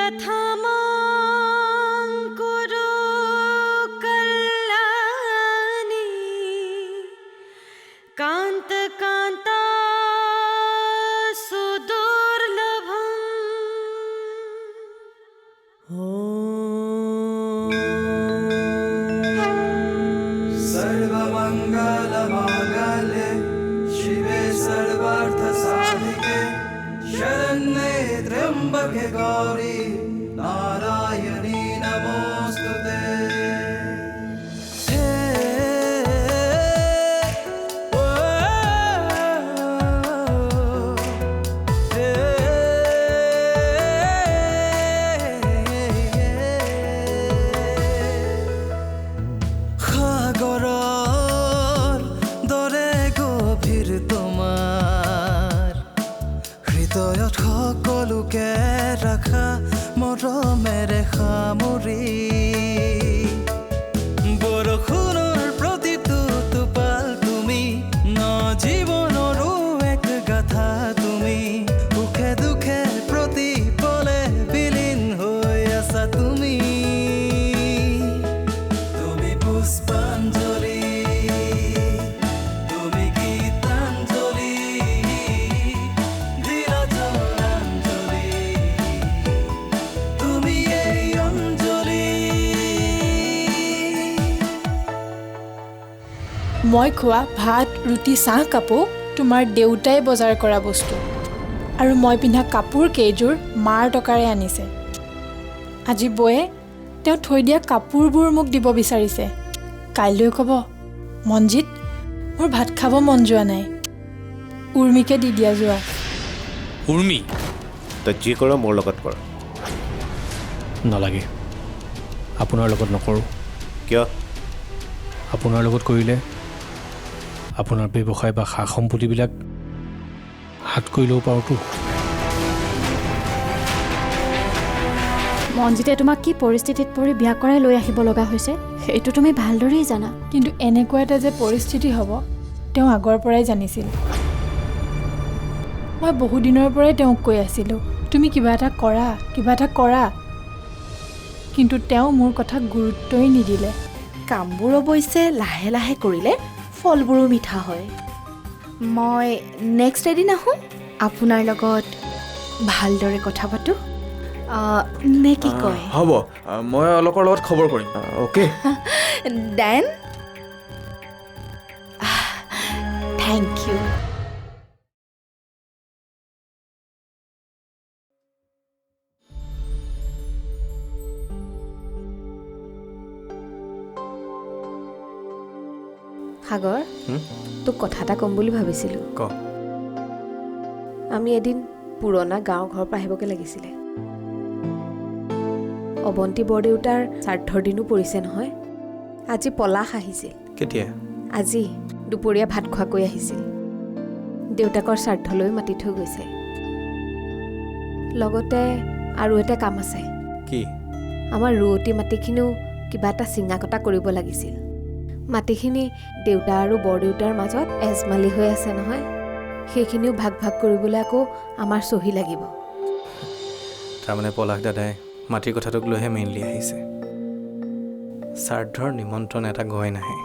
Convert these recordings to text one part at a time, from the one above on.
यथामां कुरु कल्याणी कान्त कान्ता सुदुर्लभम् सर्वमङ्गलमाङ्गल्ये शिवे सर्वार्थसाधिके शरण्ये त्र्यम्बके गौरी नारायणी नमोऽस्तुते সকলোকে ৰাখা মৰমেৰে সামৰি বৰষুণৰ প্ৰতিটো টোপাল তুমি ন জীৱনৰো এক গাথা তুমি সুখে দুখে প্ৰতি পলে বিলীন হৈ আছা তুমি তুমি পুষ্পাঞ্জলি মই খোৱা ভাত ৰুটি চাহ কাপোৰ তোমাৰ দেউতাই বজাৰ কৰা বস্তু আৰু মই পিন্ধা কাপোৰ কেইযোৰ মাৰ টকাৰে আনিছে আজি বয়ে তেওঁ থৈ দিয়া কাপোৰবোৰ মোক দিব বিচাৰিছে কাইলৈ ক'ব মনজিত মোৰ ভাত খাব মন যোৱা নাই উৰ্মিকে দি দিয়া যোৱা উৰ্মি তই যি কৰ মোৰ লগত কৰ নালাগে আপোনাৰ লগত নকৰোঁ কিয় আপোনাৰ লগত কৰিলে আপোনাৰ ব্যৱসায় বা সা সম্পত্তিবিলাক হাত কৰি ল'ব পাৰোঁতো মনজিতে তোমাক কি পৰিস্থিতিত পৰি বিয়া কৰাই লৈ আহিব লগা হৈছে সেইটো তুমি ভালদৰেই জানা কিন্তু এনেকুৱা এটা যে পৰিস্থিতি হ'ব তেওঁ আগৰ পৰাই জানিছিল মই বহু দিনৰ পৰাই তেওঁক কৈ আছিলোঁ তুমি কিবা এটা কৰা কিন্তু তেওঁ মোৰ কথা গুৰুত্বই নিদিলে কামবোৰ অৱশ্যে লাহে লাহে কৰিলে ফলবোৰো মিঠা হয় মই নেক্সট এদিন আহোঁ আপোনাৰ লগত ভালদৰে কথা পাতোঁ নে কি কয় হ'ব মই অলকৰ লগত খবৰ কৰিম অ'কে দেন থেংক ইউ সাগৰ তোক কথা এটা ক'ম বুলি ভাবিছিলোঁ ক আমি এদিন পুৰণা গাঁও ঘৰৰ পৰা আহিবগৈ লাগিছিলে অৱন্তী বৰদেউতাৰ শ্ৰাদ্ধৰ দিনো পৰিছে নহয় আজি পলাশ আহিছিল কেতিয়া আজি দুপৰীয়া ভাত খোৱাকৈ আহিছিল দেউতাকৰ শ্ৰাদ্ধলৈ মাতি থৈ গৈছে লগতে আৰু এটা কাম আছে কি আমাৰ ৰুৱতী মাটিখিনিও কিবা এটা চিঙা কটা কৰিব লাগিছিল মাটিখিনি দেউতা আৰু বৰদেউতাৰ মাজত এজমালি হৈ আছে নহয় সেইখিনিও ভাগ ভাগ কৰিবলৈ আকৌ আমাৰ চহী লাগিব তাৰমানে পলাশ দাদাই মাটিৰ কথাটোক লৈহে মেইনলি আহিছে শ্ৰাদ্ধৰ নিমন্ত্ৰণ এটা গৈ নাহে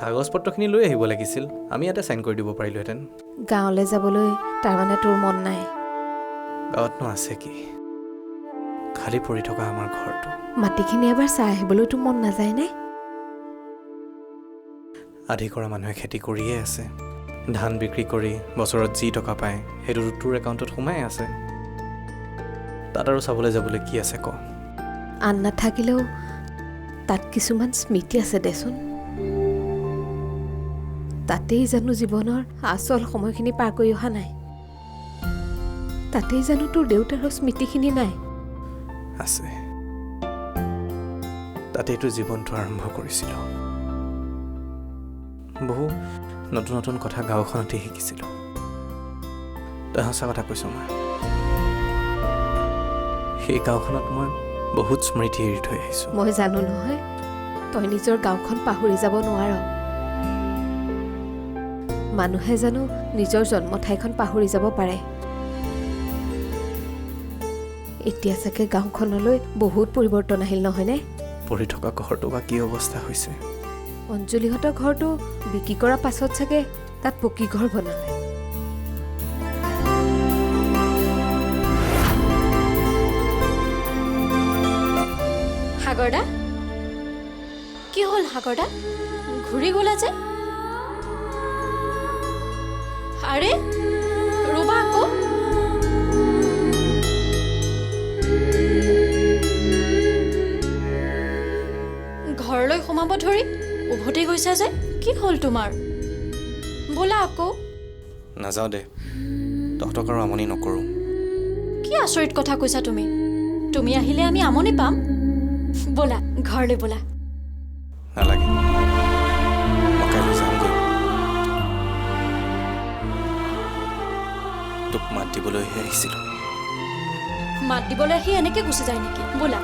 কাগজ পত্ৰখিনি লৈ আহিব লাগিছিল আমি ইয়াতে চাইন কৰি দিব পাৰিলোহেঁতেন গাঁৱলৈ যাবলৈ তাৰমানে তোৰ মন নাই গাঁৱতনো আছে কি খালী পৰি থকা আমাৰ ঘৰটো মাটিখিনি এবাৰ চাই আহিবলৈতো মন নাযায়নে আধি কৰা মানুহে খেতি কৰিয়ে আছে ধান বিক্ৰী কৰি বছৰত যি টকা পায় সেইটো তোৰ একাউণ্টত সোমাই আছে তাত আৰু চাবলৈ যাবলৈ কি আছে ক আন নাথাকিলেও তাত কিছুমান স্মৃতি আছে দেচোন তাতেই জানো জীৱনৰ আচল সময়খিনি পাৰ কৰি অহা নাই তাতেই জানো তোৰ দেউতাৰৰ স্মৃতিখিনি নাই আছে তাতেইতো জীৱনটো আৰম্ভ কৰিছিলোঁ বহু নতুন নতুন কথা গাঁওখনতে শিকিছিলোঁ তই সঁচা কথা কৈছোঁ মই সেই গাঁওখনত মই বহুত স্মৃতি এৰি থৈ আহিছোঁ মই জানো নহয় তই নিজৰ গাঁওখন পাহৰি যাব নোৱাৰ মানুহে জানো নিজৰ জন্ম ঠাইখন পাহৰি যাব পাৰে এতিয়া চাগে গাঁওখনলৈ বহুত পৰিৱৰ্তন আহিল নহয়নে? পৰি থকা ঘৰটো বা কি অৱস্থা হৈছে? অঞ্জলিহঁতৰ ঘৰটো বিক্ৰী কৰাৰ পাছত চাগে তাত পকী ঘৰ বনালে। সাগৰদা, কি হ'ল সাগৰদা? ঘূৰি গ'লা যে? আৰে ৰ'বা আকৌ। ঘৰলৈ সোমাব ধৰি উভতি গৈছা যে? কি হ'ল তোমাৰ? ব'লা আকৌ। নাযাওঁ দে, তহঁতক আৰু আমনি নকৰোঁ। কি আচৰিত কথা কৈছা তুমি? তুমি আহিলে আমি আমনি পাম? ব'লা ঘৰলৈ ব'লা। নালাগে, মই কাইলৈ যামগৈ। তোক মাত দিবলৈহে আহিছিলোঁ। মাত দিবলৈ আহি এনেকৈ গুচি যায় নেকি? ব'লা।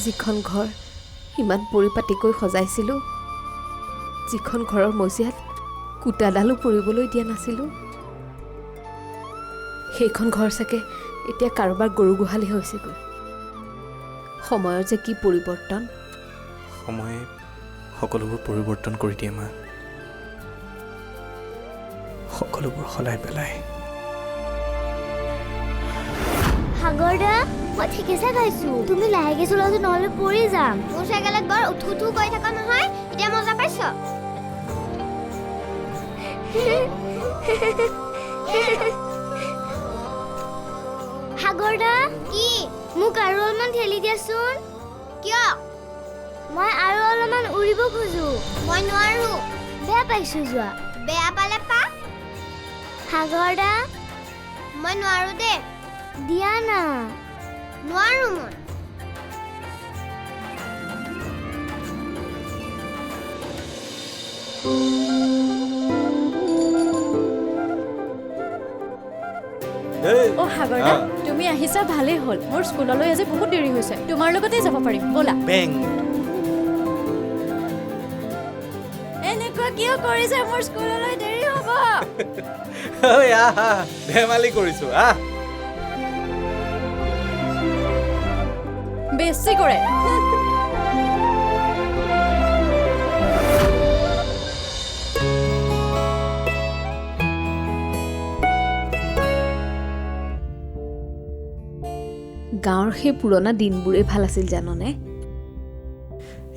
যিখন ঘৰ ইমান পৰিপাটিকৈ সজাইছিলোঁ, যিখন ঘৰৰ মজিয়াত কুটাডালো পৰিবলৈ দিয়া নাছিলোঁ, সেইখন ঘৰ চাগে এতিয়া কাৰোবাৰ গৰু গোহালি হৈছেগৈ। সময়ৰ যে কি পৰিৱৰ্তন। সময়ে সকলোবোৰ পৰিৱৰ্তন কৰি দিয়ে মা, সকলোবোৰ সলাই পেলাই। সাগৰদা, মই ঠিকেছে খাইছো। তুমি লাহেকে চলাটো নহ'লে পৰি যাম। মোৰ চাইকেলত বৰ উঠু উঠু কৰি থকা নহয়। এতিয়া মজা পাইছ? সাগৰদা, কি? মোক আৰু অলপমান ঠেলি দিয়াচোন। কিয়? মই আৰু অলপমান উৰিব খোজো। মই নোৱাৰো। বেয়া পাইছো যোৱা। বেয়া পালে পা। সাগৰদা, মই নোৱাৰো দে। দিয়া না। নোৱাৰো মই। অ' সাগৰদা, তুমি আহিছা ভালেই হ'ল। মোৰ স্কুললৈ আজি বহুত দেৰি হৈছে। তোমাৰ লগতে যাব পাৰিম, ব'লা। এনেকুৱা কিয় কৰিছা? মোৰ স্কুললৈ দেৰি হ'ব। ধেমালি কৰিছো। বেছি কৰে। গাঁৱৰ সেই পুৰণা দিনবোৰেই ভাল আছিল জাননে?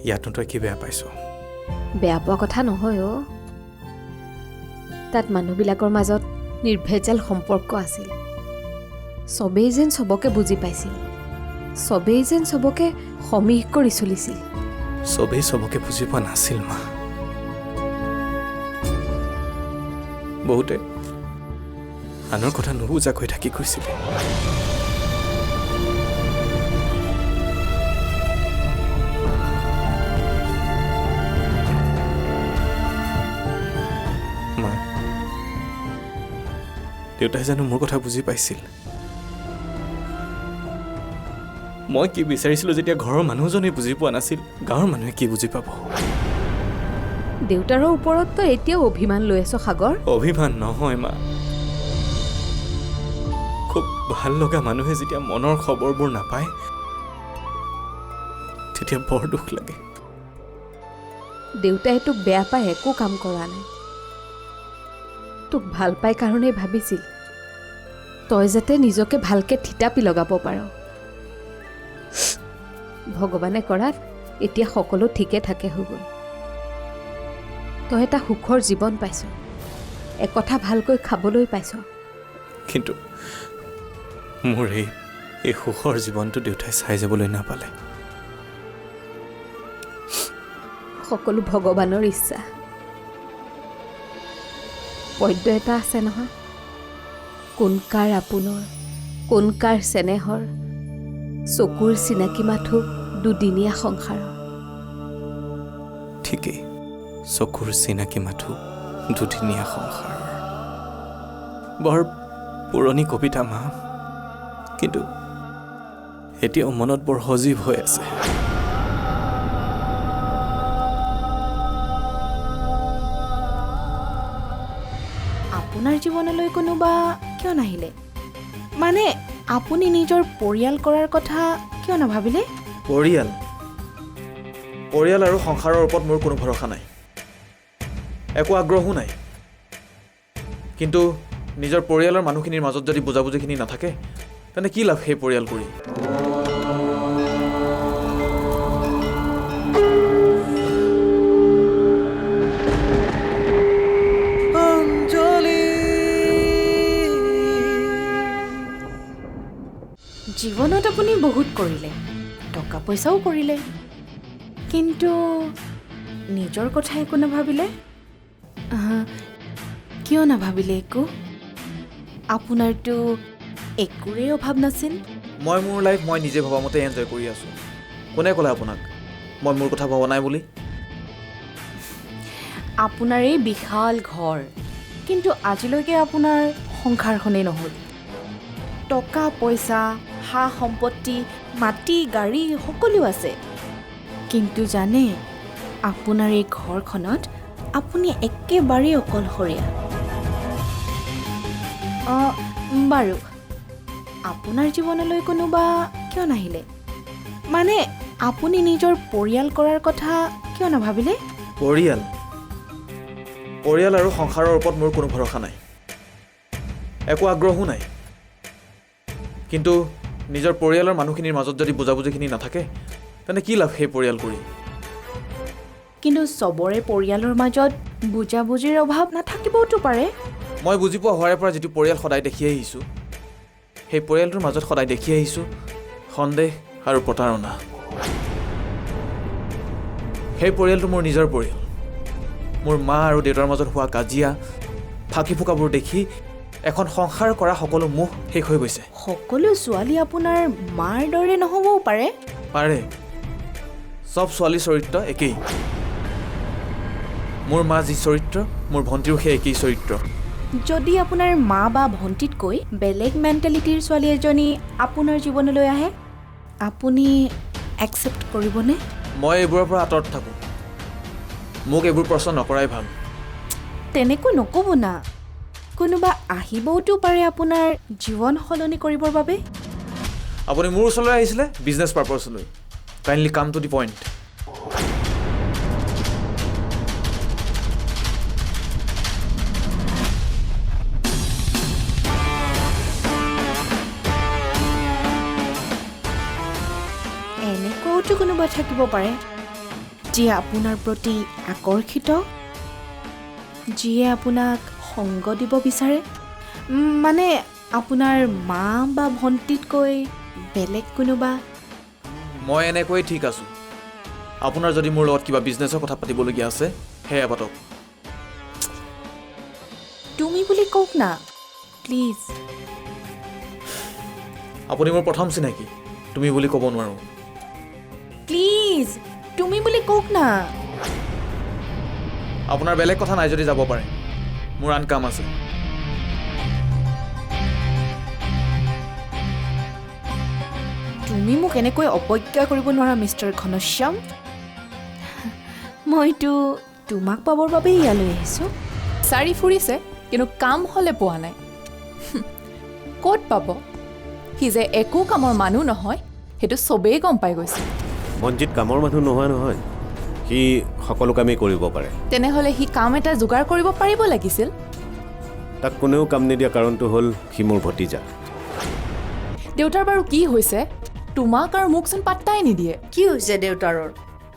ইয়াতনো তই কি বেয়া পাইছ? বেয়া পোৱা কথা নহয় অ'। তাত মানুহবিলাকৰ মাজত নিৰ্ভেজাল সম্পৰ্ক আছিল। চবেই যেন চবকে বুজি পাইছিল, চবেই যেন চবকে সমীহ কৰি চলিছিল। চবেই চবকে বুজি পোৱা নাছিল মা। বহুতে আনৰ কথা নুবুজাকৈ থাকি গৈছিলে। মা, দেউতাই জানো মোৰ কথা বুজি পাইছিল? মই কি বিচাৰিছিলোঁ যেতিয়া ঘৰৰ মানুহজনে বুজি পোৱা নাছিল, গাঁৱৰ মানুহে কি বুজি পাব? দেউতাৰৰ ওপৰত তই এতিয়াও অভিমান লৈ আছ সাগৰ? অভিমান নহয় মা, খুব ভাল লগা মানুহে যেতিয়া মনৰ খবৰবোৰ নাপায় তেতিয়া বৰ দুখ লাগে। দেউতাই তোক বেয়া পাই একো কাম কৰা নাই। তোক ভাল পাই কাৰণেই ভাবিছিল তই যাতে নিজকে ভালকে থিতাপি লগাব পাৰ। ভগৱানে কৰাত এতিয়া সকলো ঠিকে থাকে হৈ গ'ল। তই এটা সুখৰ জীৱন পাইছ, একথা ভালকৈ খাবলৈ পাইছ। কিন্তু মোৰ এই সুখৰ জীৱনটো দেউতাই চাই যাবলৈ নাপালে। সকলো ভগৱানৰ ইচ্ছা। পদ্য এটা আছে নহয়, কোন কাৰ আপোনৰ, কোন কাৰ চেনেহৰ, চকুৰ চিনাকি মাথো দুদিনীয়া সংসাৰৰ। ঠিকেই, চকুৰ চিনাকি মাথো দুদিনীয়া সংসাৰৰ। বৰ পুৰণি কবিতা মা, কিন্তু এতিয়াও মনত বৰ সজীৱ হৈ আছে। আপোনাৰ জীৱনলৈ কোনোবা কিয় নাহিলে মানে আপুনি নিজৰ পৰিয়াল কৰাৰ কথা কিয় নাভাবিলে পৰিয়াল আৰু সংসাৰৰ ওপৰত মোৰ কোনো ভৰসা নাই একো আগ্ৰহো নাই কিন্তু নিজৰ পৰিয়ালৰ মানুহখিনিৰ মাজত যদি বুজাবুজিখিনি নাথাকে তেনে কি লাভ সেই পৰিয়াল কৰি জীৱনত আপুনি বহুত কৰিলে টকা পইচাও কৰিলে কিন্তু নিজৰ কথা একো নাভাবিলে কিয় নাভাবিলে একো আপোনাৰতো একোৰে অভাৱ নাছিল মই মোৰ লাইফ মই নিজে ভবা মতে এনজয় কৰি আছোঁ কোনে ক'লে আপোনাক মই মোৰ কথা ভবা নাই বুলি আপোনাৰ এই বিশাল ঘৰ কিন্তু আজিলৈকে আপোনাৰ সংসাৰখনেই নহ'ল টকা পইচা সা সম্পত্তি মাটি গাড়ী সকলো আছে কিন্তু জানে আপোনাৰ এই ঘৰখনত আপুনি একেবাৰে অকলশৰীয়া বাৰু আপোনাৰ জীৱনলৈ কোনোবা কিয় নাহিলে মানে আপুনি নিজৰ পৰিয়াল কৰাৰ কথা কিয় নাভাবিলে পৰিয়াল আৰু সংসাৰৰ ওপৰত মোৰ কোনো ভৰসা নাই একো আগ্ৰহো নাই কিন্তু নিজৰ পৰিয়ালৰ মানুহখিনিৰ মাজত যদি বুজাবুজিখিনি নাথাকে তেনে কি লাভ সেই পৰিয়াল কৰি কিন্তু চবৰে পৰিয়ালৰ মাজত বুজাবুজিৰ অভাৱ নাথাকিবওতো পাৰে মই বুজি পোৱা হোৱাৰে পৰা যিটো পৰিয়াল সদায় দেখি আহিছোঁ সেই পৰিয়ালটোৰ মাজত সদায় দেখি আহিছোঁ সন্দেহ আৰু প্ৰতাৰণা সেই পৰিয়ালটো মোৰ নিজৰ পৰিয়াল মোৰ মা আৰু দেউতাৰ মাজত হোৱা কাজিয়া ফাঁকি ফুকাবোৰ দেখি এখন সংসাৰ কৰা সকলো মোহ শেষ হৈ গৈছে সকলো ছোৱালী আপোনাৰ মাৰ দৰে নহ'বও পাৰে চব ছোৱালীৰ চৰিত্ৰ একেই মোৰ মা যি চৰিত্ৰ মোৰ ভণ্টিৰো সেই একেই চৰিত্ৰ যদি আপোনাৰ মা বা ভণ্টিতকৈ বেলেগ মেণ্টেলিটিৰ ছোৱালী এজনী আপোনাৰ জীৱনলৈ আহে আপুনি একচেপ্ট কৰিবনে মই এইবোৰৰ পৰা আঁতৰত থাকোঁ মোক এইবোৰ প্ৰশ্ন নকৰাই ভাল তেনেকৈ নক'ব না কোনোবা আহিবওতো পাৰে আপোনাৰ জীৱন সলনি কৰিবৰ বাবে আপুনি মোৰ ওচৰলৈ আহিছিলে বিজনেছ পাৰ্পাছলৈ kindly come to the point এনেকুৱাওতো কোনোবা থাকিব পাৰে যিয়ে আপোনাৰ প্ৰতি আকৰ্ষিত যিয়ে আপোনাক সংগ দিব বিচাৰে মানে আপোনাৰ মা বা ভণ্টিতকৈ বেলেগ কোনোবা মই এনেকৈ ঠিক আছোঁ আপোনাৰ যদি মোৰ লগত কিবা বিজনেছৰ কথা পাতিবলগীয়া আছে সেয়া পাতক তুমি বুলি কওক না প্লিজ আপুনি মোৰ প্ৰথম চিনাকি তুমি বুলি ক'ব নোৱাৰোঁ প্লিজ তুমি বুলি কওক না আপোনাৰ বেলেগ কথা নাই যদি যাব পাৰে মোৰ আন কাম আছে তুমি মোক এনেকৈ অৱজ্ঞা কৰিব নোৱাৰা মিষ্টাৰ ঘনশ্যাম মইতো তোমাক পাবৰ বাবেই ইয়ালৈ আহিছোঁ বিচাৰি ফুৰিছে কিন্তু কাম হ'লে পোৱা নাই ক'ত পাব সি যে একো কামৰ মানুহ নহয় সেইটো চবেই গম পাই গৈছে মনজিত কামৰ মানুহ নোহোৱা নহয় সি সকলো কামেই কৰিব পাৰে তেনেহ'লে সি কাম এটা যোগাৰ কৰিব পাৰিব লাগিছিল তাক কোনেও কাম নিদিয়া কাৰণটো হ'ল সি মোৰ ভতিজা দেউতাৰ বাৰু কি হৈছে তোমাক আৰু মোকচোন পাত্তাই নিদিয়ে কি হৈছে দেউতাৰৰ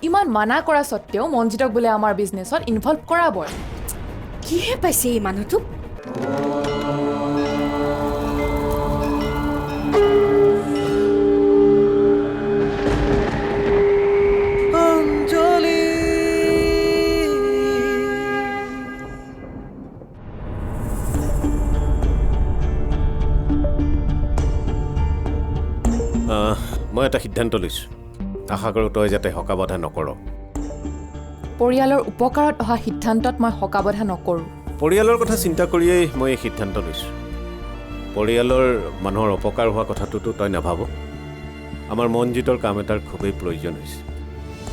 ইমান মানা কৰা স্বত্তেও মনজিতক বোলে আমাৰ বিজনেছত ইনভলভ কৰাবই কিহে পাইছে এই মানুহটোক মই এটা সিদ্ধান্ত লৈছোঁ আশা কৰোঁ তই যাতে হকা বাধা নকৰ পৰিয়ালৰ উপকাৰত অহা সিদ্ধান্তত মই হকা বাধা নকৰোঁ পৰিয়ালৰ কথা চিন্তা কৰিয়েই মই এই সিদ্ধান্ত লৈছোঁ পৰিয়ালৰ মানুহৰ অপকাৰ হোৱা কথাটোতো তই নাভাব আমাৰ মনজিতৰ কাম এটাৰ খুবেই প্ৰয়োজন হৈছে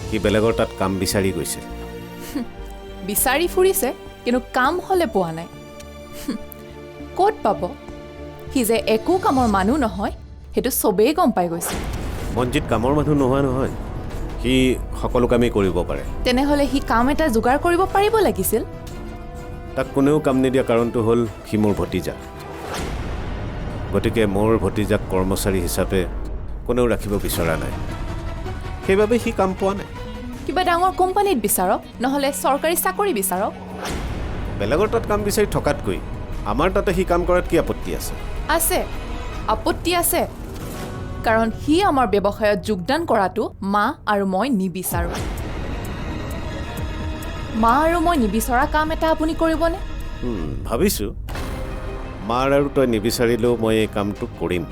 সি বেলেগৰ তাত কাম বিচাৰি গৈছে বিচাৰি ফুৰিছে কিন্তু কাম হ'লে পোৱা নাই ক'ত পাব? সি যে একো কামৰ মানুহ নহয় সেইটো চবেই গম পাই গৈছে। মঞ্জিত কামৰ মানুহ নোহোৱা নহয়, সি সকলো কামেই কৰিব পাৰে। তেনেহ'লে সি কাম এটা যোগাৰ কৰিব পাৰিব লাগিছিল। তাক কোনেও কাম নিদিয়া কাৰণটো হ'ল সি মোৰ ভতিজা। গতিকে মোৰ ভতিজাক কৰ্মচাৰী হিচাপে কোনেও ৰাখিব বিচৰা নাই, সেইবাবে সি কাম পোৱা নাই। কিবা ডাঙৰ কোম্পানীত বিচাৰক, নহ'লে চৰকাৰী চাকৰি বিচাৰক। বেলেগৰ তাত কাম বিচাৰি থকাতকৈ আমাৰ তাতে সি কাম কৰাত কি আপত্তি আছে? আছে, আপত্তি আছে, কাৰণ সি আমাৰ ব্যৱসায়ত যোগদান কৰাটো মা আৰু মই নিবিচাৰোঁ। মা আৰু মই নিবিচৰা কাম এটা আপুনি কৰিবনে? ভাবিছোঁ মাৰ আৰু তই নিবিচাৰিলেও মই এই কামটো কৰিম।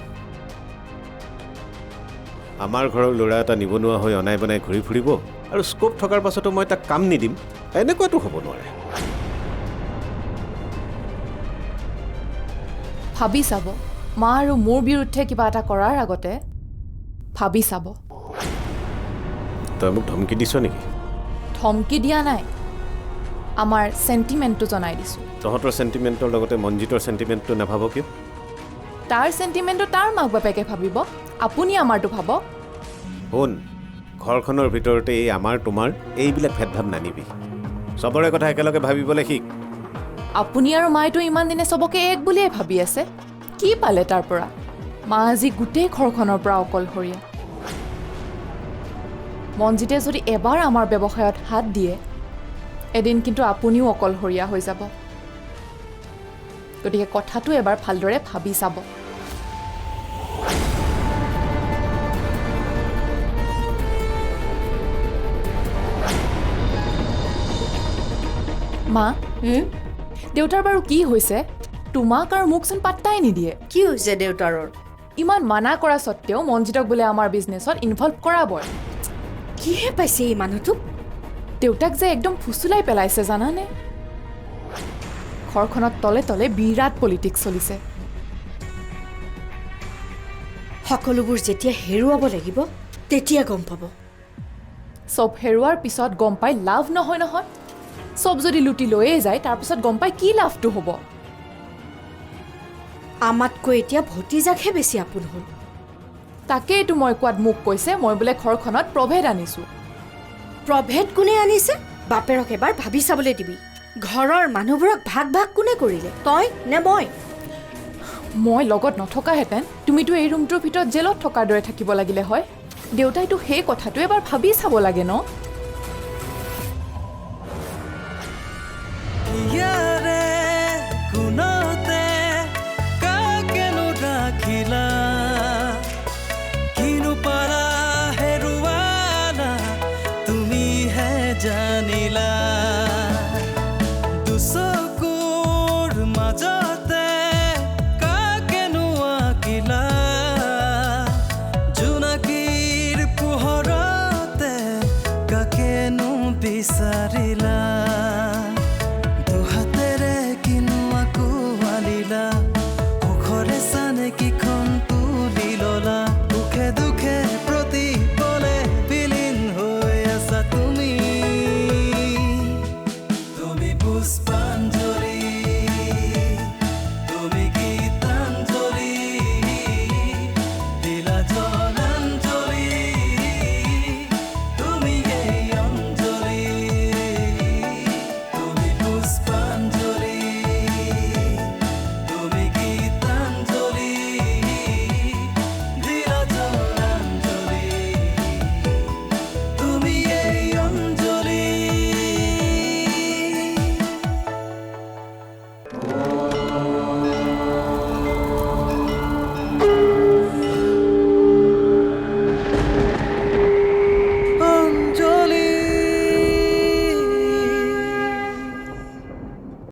আমাৰ ঘৰৰ ল'ৰা এটা নিবনুৱা হৈ অনাই বনাই ঘূৰি ফুৰিব আৰু স্কোপ থকাৰ পাছতো মই তাক কাম নিদিম, এনেকুৱাতো হ'ব নোৱাৰে। ভাবি চাব, মা আৰু মোৰ বিৰুদ্ধে কিবা এটা কৰাৰ আগতে ভাবি চাব। তই মোক ধমকি দিছ নেকি? ধমকি দিয়া নাই, আমাৰ চেণ্টিমেণ্টটো জনাই দিছোঁ। তহঁতৰ চেণ্টিমেণ্টৰ লগতে মঞ্জিতৰ চেণ্টিমেণ্টটো নাভাব কিয়? তাৰ চেণ্টিমেণ্টটো তাৰ মাক বাপেকে ভাবিব, আপুনি আমাৰটো ভাব। শুন, ঘৰখনৰ ভিতৰতে এই আমাৰ তোমাৰ এইবিলাক ভেদভাৱ নানিবি। চবৰে কথা একেলগে ভাবিবলৈ শিক। আপুনি আৰু মাইতো ইমান দিনে চবকে এক বুলিয়ে ভাবি আছে। কি পালে তাৰ পৰা? মা আজি গোটেই ঘৰখনৰ পৰা অকলশৰীয়া। মঞ্জিতে যদি এবাৰ আমাৰ ব্যৱসায়ত হাত দিয়ে, এদিন কিন্তু আপুনিও অকলশৰীয়া হৈ যাব। গতিকে কথাটো এবাৰ ভালদৰে ভাবি চাব। মা, দেউতাৰ বাৰু কি হৈছে? তোমাক আৰু মোকচোন পাত্তাই নিদিয়ে। কি হৈছে দেউতাৰৰ? ইমান মানা কৰা স্বত্তেও মঞ্জিতক বোলে আমাৰ বিজনেছত ইনভলভ কৰাবই। কিহে পাইছে এই মানুহটোক? দেউতাক যে একদম ফুচুলাই পেলাইছে জানানে? ঘৰখনত তলে তলে বিৰাট পলিটিক্স চলিছে। সকলোবোৰ যেতিয়া হেৰুৱাব লাগিব তেতিয়া গম পাব। চব হেৰুৱাৰ পিছত গম পাই লাভ নহয় নহয়। চব যদি লুটি লৈয়ে যায় তাৰপিছত গম পাই কি লাভটো হ'ব? আমাতকৈ এতিয়া ভতিজাকহে বেছি আপোন হ'ল। তাকেইতো মই কোৱাত মোক কৈছে মই বোলে ঘৰখনত প্ৰভেদ আনিছোঁ। প্ৰভেদ কোনে আনিছে? বাপেৰক এবাৰ ভাবি চাবলৈ দিবি। ঘৰৰ মানুহবোৰক ভাগ ভাগ কোনে কৰিলে, তই নে মই? মই লগত নথকাহেঁতেন তুমিতো এই ৰুমটোৰ ভিতৰত জেলত থকাৰ দৰে থাকিব লাগিলে হয়। দেউতাইতো সেই কথাটো এবাৰ ভাবি চাব লাগে ন। ইয়াৰে কোনতে কাকেনো ৰাখিলা, কিনো পাৰা হেৰুৱালা, তুমিহে জানিলা। দুচকুৰ মাজতে কাকেনো আঁকিলা, জোনাকীৰ পোহৰতে কাকেনো বিচাৰি